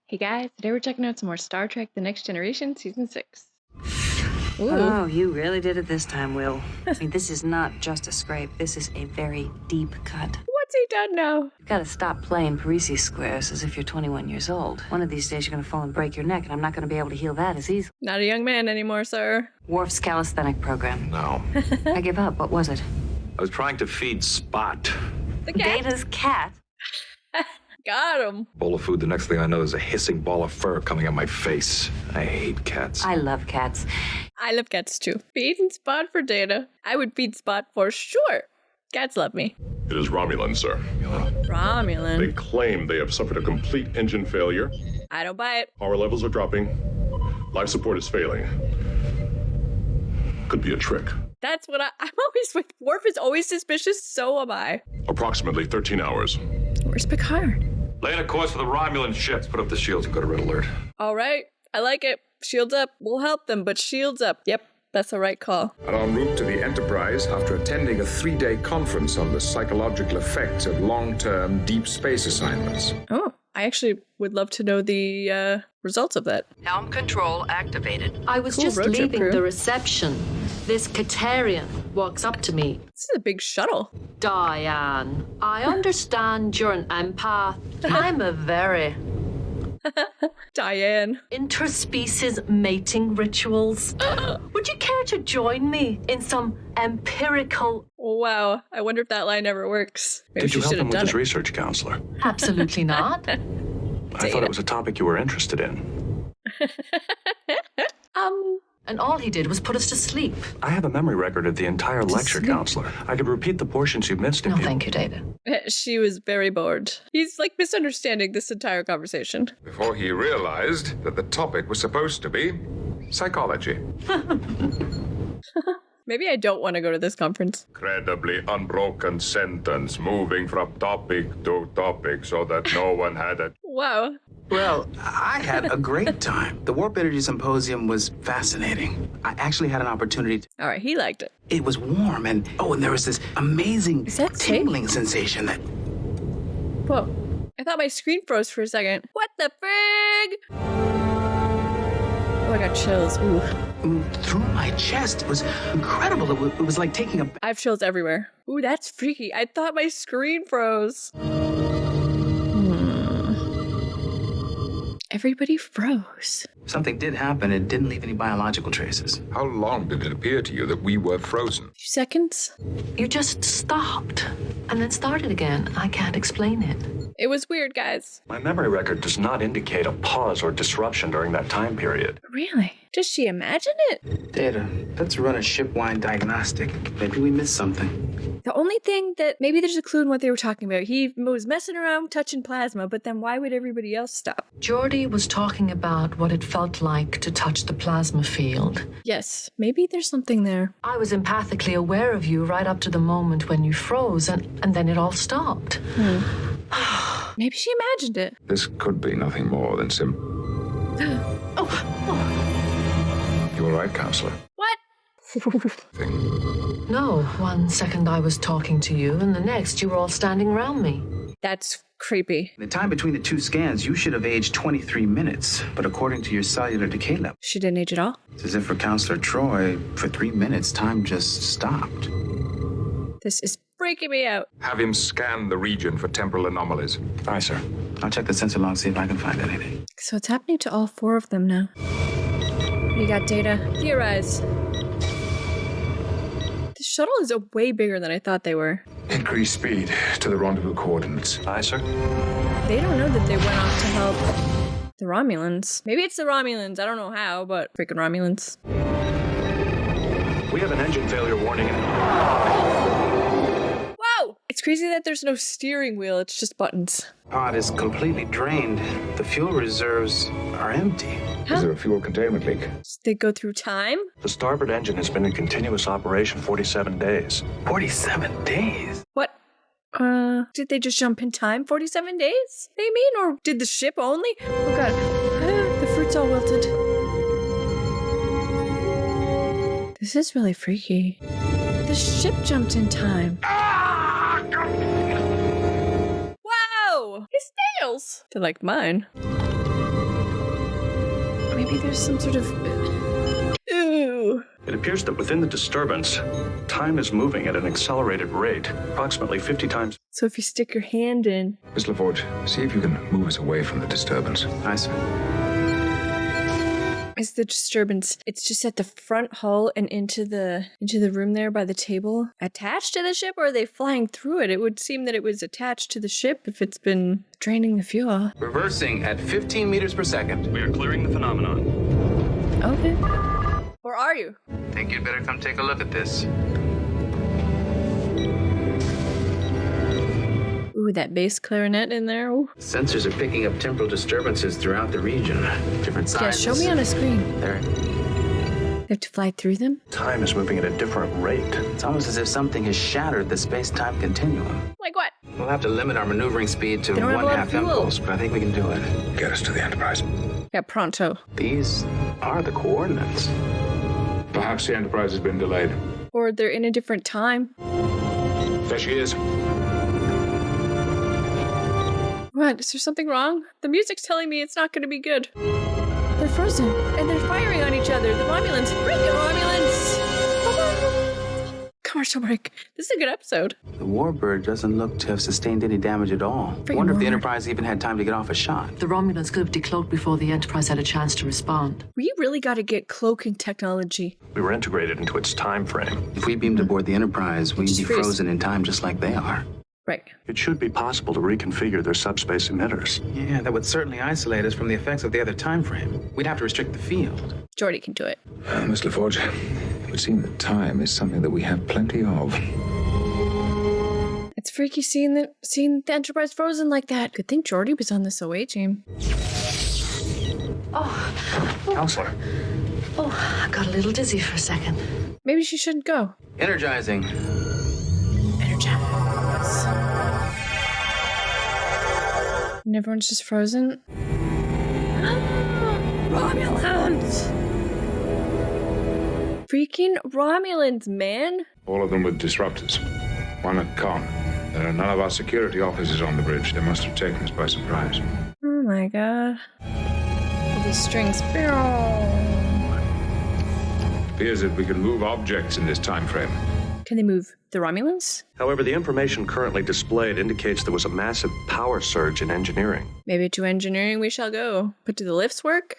Hey guys, today we're checking out some more Star Trek The Next Generation Season 6. Ooh. Oh, you really did it this time, Will. I mean, this is not just a scrape. This is a very deep cut. What's he done now? You've got to stop playing Parisi squares as if you're 21 years old. One of these days you're going to fall and break your neck, and I'm not going to be able to heal that as easily. Not a young man anymore, sir. Worf's calisthenic program. No. I give up. What was it? I was trying to feed Spot. The cat. Data's cat. Got him. Bowl of food, the next thing I know, there's a hissing ball of fur coming at my face. I hate cats. I love cats. I love cats too. Feeding Spot for Data. I would feed Spot for sure. Cats love me. It is Romulan, sir. They Romulan. claim they have suffered a complete engine failure. I don't buy it. Power levels are dropping. Life support is failing. Could be a trick. That's what I'm always with. Worf is always suspicious, so am I. Approximately 13 hours. Where's Picard? Laying a course for the Romulan ships. Put up the shields and go to red alert. All right. I like it. Shields up. We'll help them, but shields up. Yep. That's the right call. And en route to the Enterprise after attending a 3-day conference on the psychological effects of long-term deep space assignments. Oh, I actually would love to know the results of that. Helm control activated. I was Cool just road trip leaving crew. the reception. This Katarian walks up to me. This is a big shuttle. Diane, I understand you're an empath. I'm a very Diane. interspecies mating rituals. Would you care to join me in some empirical? Wow. I wonder if that line ever works. Maybe Did you she help should him have with done his it. research, counselor? Absolutely not. I thought it was a topic you were interested in. And all he did was put us to sleep. I have a memory record of the entire lecture, counselor. I could repeat the portions you missed if No, you... thank you, Data. She was very bored. He's like misunderstanding this entire conversation. Before he realized that the topic was supposed to be psychology. Maybe I don't want to go to this conference. Incredibly unbroken sentence moving from topic to topic so that no one had a... Wow. Well, I had a great time. The Warp Energy Symposium was fascinating. I actually had an opportunity to... All right, he liked it. It was warm and there was this amazing Is that safe? tingling sensation that... Whoa. I thought my screen froze for a second. What the frig? Oh, I got chills. Ooh. moved through my chest. It was incredible. It was like taking a... I have chills everywhere. Ooh, that's freaky. I thought my screen froze. Everybody froze. Something did happen. It didn't leave any biological traces. How long did it appear to you that we were frozen? 2 seconds? You just stopped and then started again. I can't explain it. It was weird, guys. My memory record does not indicate a pause or disruption during that time period. Really? Does she imagine it? Data, let's run a shipwide diagnostic. Maybe we missed something. The only thing that maybe there's a clue in what they were talking about. He was messing around touching plasma, but then why would everybody else stop? Geordie was talking about what it felt like to touch the plasma field. Yes, maybe there's something there. I was empathically aware of you right up to the moment when you froze, and then it all stopped. Maybe she imagined it. This could be nothing more than You all right, counselor? What? Thing. No, 1 second I was talking to you, and the next you were all standing around me. That's creepy. The time between the 2 scans, you should have aged 23 minutes. But according to your cellular decay level, She didn't age at all. it's as if for Counselor Troy, for 3 minutes, time just stopped. This is freaking me out. Have him scan the region for temporal anomalies. Aye, sir. I'll check the sensor log, see if I can find anything. So it's happening to all 4 of them now. You got Data. Theorize. The shuttle is way bigger than I thought they were. Increase speed to the rendezvous coordinates. Aye, sir. They don't know that they went off to help the Romulans. Maybe it's the Romulans. I don't know how, but freaking Romulans. We have an engine failure warning. Whoa! It's crazy that there's no steering wheel. It's just buttons. Pod is completely drained. The fuel reserves are empty. Is there a fuel containment leak? They go through time? The starboard engine has been in continuous operation 47 days. 47 days? What? Did they just jump in time 47 days? They mean, or did the ship only? Oh god. The fruit's all wilted. This is really freaky. The ship jumped in time. Wow! His nails! They're like mine. maybe there's some sort of... Ooh. It appears that within the disturbance, time is moving at an accelerated rate, approximately 50 times. So if you stick your hand in... Miss LaForge, see if you can move us away from the disturbance. Aye, sir. Is the disturbance, it's just at the front hull and into the room there by the table, attached to the ship, or are they flying through it? It would seem that it was attached to the ship if it's been draining the fuel. Reversing at 15 meters per second. We are clearing the phenomenon. Okay. Or are you? Think you'd better come take a look at this. Ooh, that bass clarinet in there. Ooh. Sensors are picking up temporal disturbances throughout the region. Different Yeah, sizes. show me on a screen. There. They have to fly through them? Time is moving at a different rate. It's almost as if something has shattered the space-time continuum. Like what? We'll have to limit our maneuvering speed to They don't have a lot of 1/2 fuel. impulse, but I think we can do it. Get us to the Enterprise. Yeah, pronto. These are the coordinates. Perhaps the Enterprise has been delayed. Or they're in a different time. There she is. What? Is there something wrong? The music's telling me it's not going to be good. They're frozen, and they're firing on each other. The Romulans. Bring the Romulans! Commercial break. This is a good episode. The Warbird doesn't look to have sustained any damage at all. Freaking Wonder if the Warbird. Enterprise even had time to get off a shot. The Romulans could have decloaked before the Enterprise had a chance to respond. We really got to get cloaking technology. We were integrated into its time frame. If we beamed aboard the Enterprise, we'd Just be freeze. frozen in time just like they are. Right. It should be possible to reconfigure their subspace emitters. Yeah, that would certainly isolate us from the effects of the other time frame. We'd have to restrict the field. Jordy can do it. Miss LaForge, it would seem that time is something that we have plenty of. It's freaky seeing the Enterprise frozen like that. Good thing Jordy was on this OA team. Counselor. Oh, I got a little dizzy for a second. Maybe she shouldn't go. Energizing. Energize. And everyone's just frozen. Romulans! Freaking Romulans, man! All of them with disruptors. One at con. There are none of our security officers on the bridge. They must have taken us by surprise. Oh my god. All these strings. Appears that we can move objects in this time frame. Can they move the Romulans? However, the information currently displayed indicates there was a massive power surge in engineering. Maybe to engineering we shall go. But do the lifts work?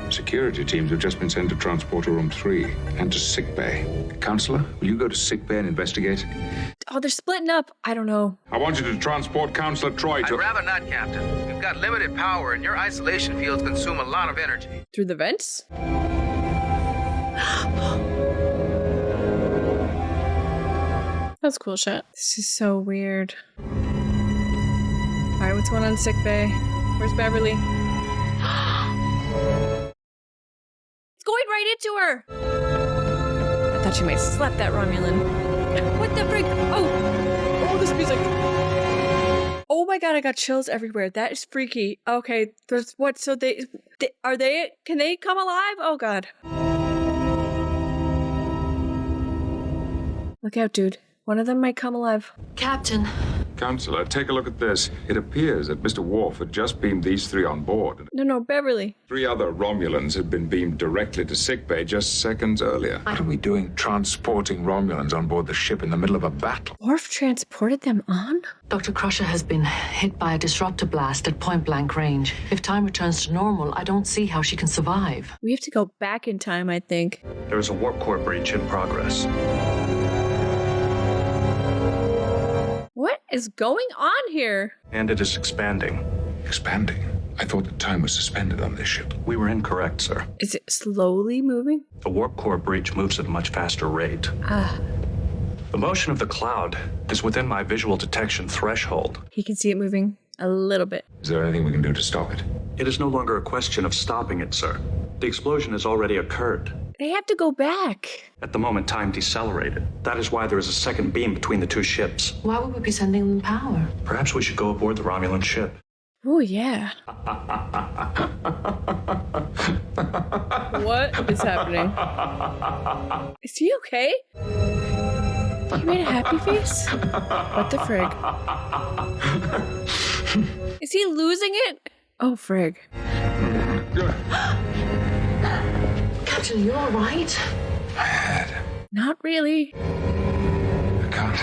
Security teams have just been sent to Transporter Room 3 and to sickbay. Counselor, will you go to sickbay and investigate? Oh, they're splitting up. I don't know. I want you to transport Counselor Troy to... I'd rather not, Captain. We've got limited power, and your isolation fields consume a lot of energy. Through the vents? That's a cool shot. This is so weird. Alright, what's going on in sick bay? Where's Beverly? It's going right into her! I thought she might slap that Romulan. What the frick? Oh! Oh, this music! Oh my god, I got chills everywhere. That is freaky. Okay, there's what? So they are they? Can they come alive? Oh god. Look out, dude. One of them might come alive. Captain. Counselor, take a look at this. It appears that Mr. Worf had just beamed these three on board. No, Beverly. 3 other Romulans had been beamed directly to sickbay just seconds earlier. What are we doing transporting Romulans on board the ship in the middle of a battle? Worf transported them on? Dr. Crusher has been hit by a disruptor blast at point-blank range. If time returns to normal, I don't see how she can survive. We have to go back in time, I think. There is a warp core breach in progress. What is going on here? And it is expanding. Expanding? I thought that time was suspended on this ship. We were incorrect, sir. Is it slowly moving? The warp core breach moves at a much faster rate. The motion of the cloud is within my visual detection threshold. He can see it moving a little bit. Is there anything we can do to stop it? It is no longer a question of stopping it, sir. The explosion has already occurred. They have to go back. At the moment, time decelerated. That is why there is a second beam between the two ships. Why would we be sending them power? Perhaps we should go aboard the Romulan ship. Oh, yeah. What is happening? Is he okay? He made a happy face? What the frig? Is he losing it? Oh, frig. Captain, you all right? My head. Not really. I can't.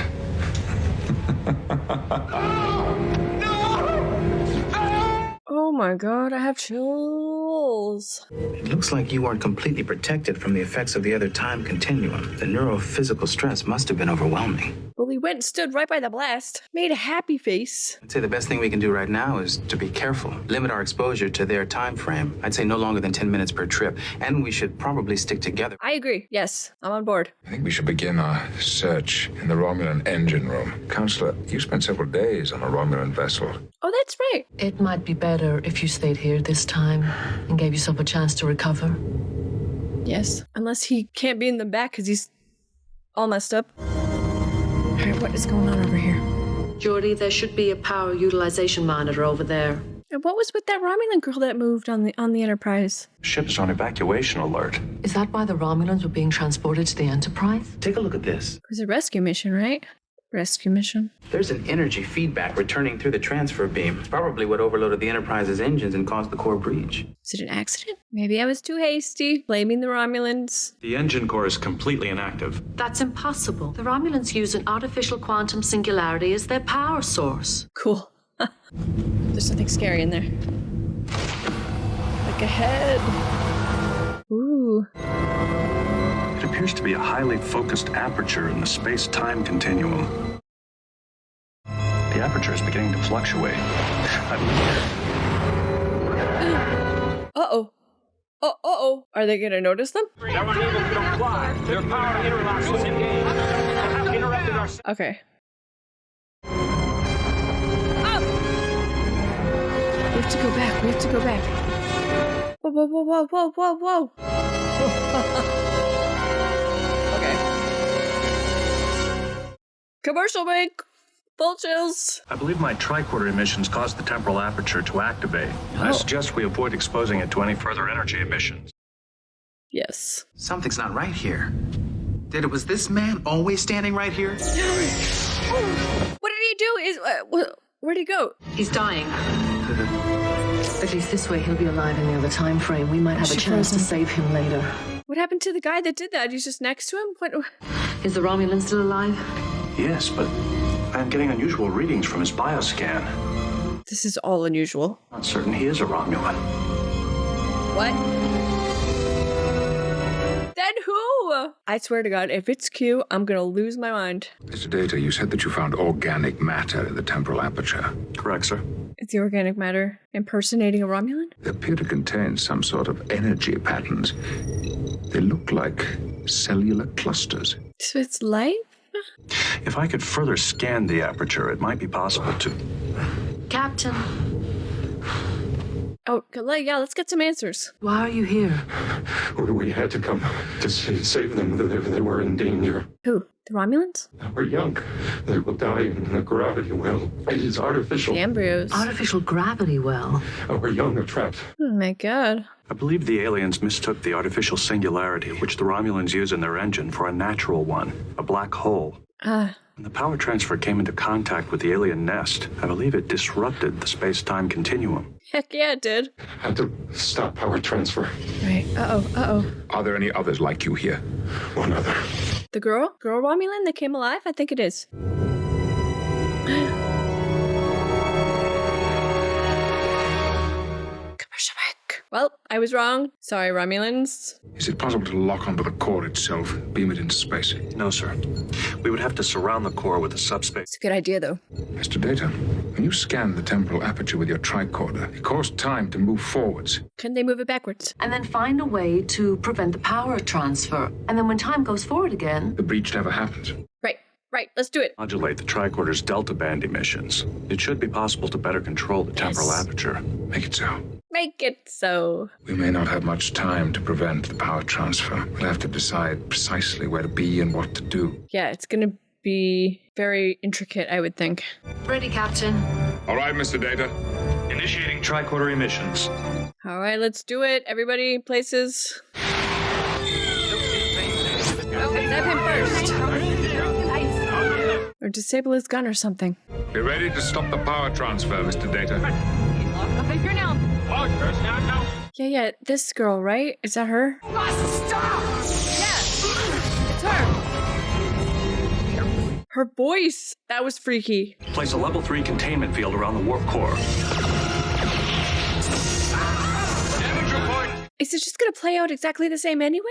Oh my god, I have chills. It looks like you weren't completely protected from the effects of the other time continuum. The neurophysical stress must have been overwhelming. Well, he went and stood right by the blast. Made a happy face. I'd say the best thing we can do right now is to be careful. Limit our exposure to their time frame. I'd say no longer than 10 minutes per trip. And we should probably stick together. I agree. Yes, I'm on board. I think we should begin our search in the Romulan engine room. Counselor, you spent several days on a Romulan vessel. Oh, that's right. It might be better if you stayed here this time and gave yourself a chance to recover. Yes. Unless he can't be in the back because he's all messed up. Alright, what is going on over here? Geordie, there should be a power utilization monitor over there. And what was with that Romulan girl that moved on the Enterprise? Ship is on evacuation alert. Is that why the Romulans were being transported to the Enterprise? Take a look at this. It was a rescue mission, right? Rescue mission. There's an energy feedback returning through the transfer beam. It's probably what overloaded the Enterprise's engines and caused the core breach. Is it an accident? Maybe I was too hasty, blaming the Romulans. The engine core is completely inactive. That's impossible. The Romulans use an artificial quantum singularity as their power source. Cool. There's something scary in there. Like a head. Ooh. It appears to be a highly focused aperture in the space-time continuum. The aperture is beginning to fluctuate. I believe. Uh-oh. Uh-oh. Are they gonna notice them? Okay. Oh! We have to go back. We have to go back. Whoa, whoa, whoa, whoa, whoa, whoa, whoa. Okay. Commercial break. Full chills. I believe my tricorder emissions caused the temporal aperture to activate. I suggest we avoid exposing it to any further energy emissions. Yes. Something's not right here. Was this man always standing right here? What did he do? Where'd he go? He's dying. At least this way he'll be alive in the other time frame. We might have a chance to save him later. What happened to the guy that did that? He's just next to him? What? Is the Romulan still alive? Yes, but I'm getting unusual readings from his bioscan. This is all unusual. Not certain he is a Romulan. What? Then who? I swear to God, if it's Q, I'm gonna lose my mind. Mr. Data, you said that you found organic matter in the temporal aperture. Correct, sir. Is the organic matter impersonating a Romulan? They appear to contain some sort of energy patterns. They look like cellular clusters. So it's life? If I could further scan the aperture, it might be possible to... Captain, Oh, yeah, let's get some answers. why are you here? We had to come to save them. They were in danger. Who? The Romulans? We're young. They will die in the gravity well. It is artificial. The embryos. Artificial gravity well. We're young and trapped. Oh my God. I believe the aliens mistook the artificial singularity, which the Romulans use in their engine, for a natural one, a black hole. When the power transfer came into contact with the alien nest, I believe it disrupted the space-time continuum. Heck yeah, it did. Had to stop power transfer. Right. Uh-oh. Are there any others like you here? One other. The girl? Girl Romulan that came alive? I think it is. Commercial break. Well, I was wrong. Sorry, Romulans. Is it possible to lock onto the core itself, beam it into space? No, sir. We would have to surround the core with a subspace. It's a good idea, though. Mr. Data, when you scan the temporal aperture with your tricorder, it caused time to move forwards. Can they move it backwards? And then find a way to prevent the power transfer. And then when time goes forward again... The breach never happened. Right, let's do it. Modulate the tricorder's delta band emissions. It should be possible to better control the temporal aperture. Make it so. Make it so. We may not have much time to prevent the power transfer. We'll have to decide precisely where to be and what to do. Yeah, it's gonna be very intricate, I would think. Ready, Captain. All right, Mr. Data. Initiating tricorder emissions. All right, let's do it. Everybody, places. Stab him first. Or disable his gun or something. Be ready to stop the power transfer, Mr. Data. Yeah, this girl, right? Is that her? Stop! Yes! It's her! Her voice! That was freaky. Place a level 3 containment field around the warp core. Damage report! Is it just gonna play out exactly the same anyway?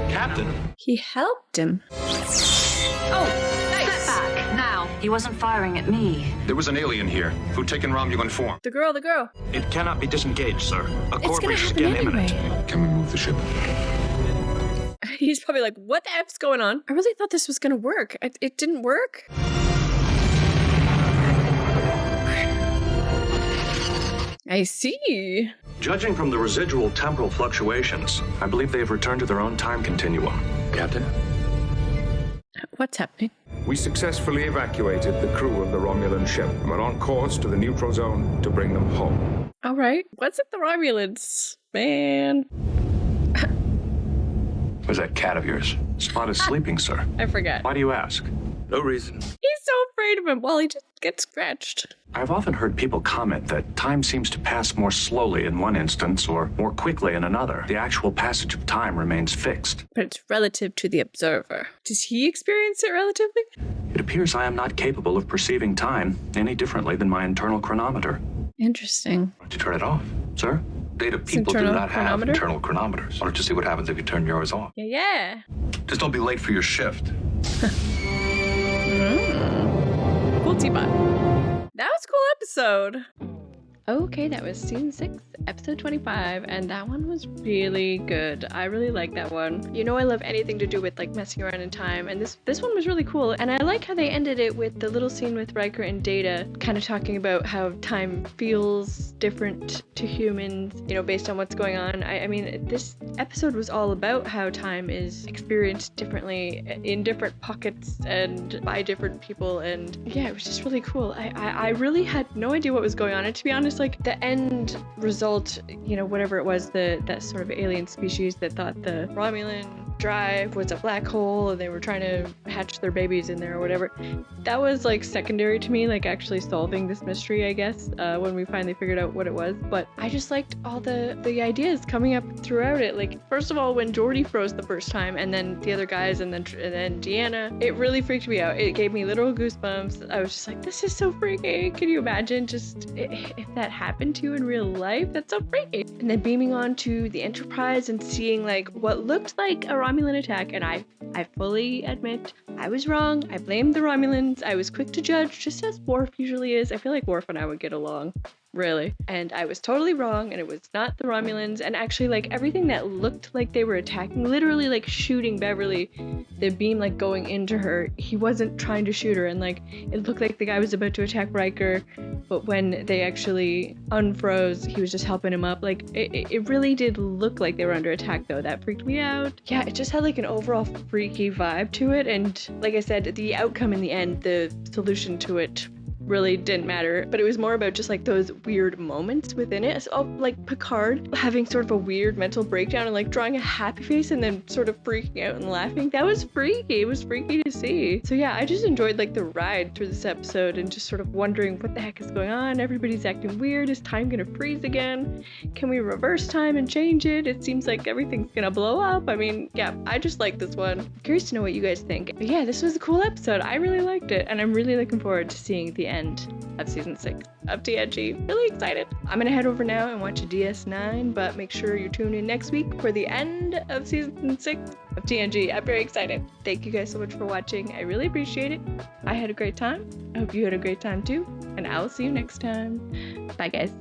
Captain. He helped him. Oh, nice! Step back, now. He wasn't firing at me. There was an alien here who'd taken Romulan form. The girl. It cannot be disengaged, sir. A It's core gonna breach is happen again anyway. imminent. Can we move the ship? He's probably like, what the F's going on? I really thought this was gonna work. It didn't work? I see. Judging from the residual temporal fluctuations, I believe they have returned to their own time continuum. Captain? What's happening? We successfully evacuated the crew of the Romulan ship and were on course to the neutral zone to bring them home. All right. What's it the Romulans? Man. Where's that cat of yours? Spot is sleeping, sir. I forgot. Why do you ask? No reason. He's so afraid of him while he just gets scratched. I've often heard people comment that time seems to pass more slowly in one instance or more quickly in another. The actual passage of time remains fixed. But it's relative to the observer. Does he experience it relatively? It appears I am not capable of perceiving time any differently than my internal chronometer. Interesting. Why don't you turn it off? Sir? Data people do internal not have chronometer? internal chronometers. Why don't you see what happens if you turn yours off? Yeah. Just don't be late for your shift. Cool Teapot. That was a cool episode. Okay, that was season 6, episode 25, and that one was really good. I really like that one. You know, I love anything to do with like messing around in time, and this one was really cool. And I like how they ended it with the little scene with Riker and Data, kind of talking about how time feels different to humans, you know, based on what's going on. I mean, this episode was all about how time is experienced differently in different pockets and by different people, and yeah, it was just really cool. I really had no idea what was going on, and to be honest, like the end result, you know, whatever it was, that sort of alien species that thought the Romulan drive was a black hole and they were trying to hatch their babies in there or whatever, that was like secondary to me, like actually solving this mystery, I guess, when we finally figured out what it was. But I just liked all the ideas coming up throughout it. Like, first of all, when Geordi froze the first time, and then the other guys, and then Deanna, it really freaked me out. It gave me literal goosebumps. I was just like, this is so freaky. Can you imagine just if that happened to you in real life? That's so freaky. And then beaming on to the Enterprise and seeing like what looked like a Romulan attack, and I fully admit I was wrong. I blamed the Romulans. I was quick to judge, just as Worf usually is. I feel like Worf and I would get along. Really. And I was totally wrong, and it was not the Romulans. And actually, like, everything that looked like they were attacking, literally like shooting Beverly, the beam like going into her, he wasn't trying to shoot her. And like, it looked like the guy was about to attack Riker, but when they actually unfroze, he was just helping him up. Like, it really did look like they were under attack, though. That freaked me out. Yeah, it just had like an overall freaky vibe to it. And like I said, the outcome in the end, the solution to it, really didn't matter, but it was more about just like those weird moments within it. So, like Picard having sort of a weird mental breakdown and like drawing a happy face and then sort of freaking out and laughing. That was freaky. It was freaky to see. So yeah, I just enjoyed like the ride through this episode and just sort of wondering what the heck is going on. Everybody's acting weird. Is time gonna freeze again? Can we reverse time and change it? It seems like everything's gonna blow up. I mean, yeah, I just like this one. I'm curious to know what you guys think. But yeah, this was a cool episode. I really liked it, and I'm really looking forward to seeing the end of season 6 of TNG. Really excited. I'm gonna head over now and watch DS9, but make sure you tune in next week for the end of season 6 of TNG. I'm very excited. Thank you guys so much for watching. I really appreciate it. I had a great time. I hope you had a great time too, and I will see you next time. Bye guys.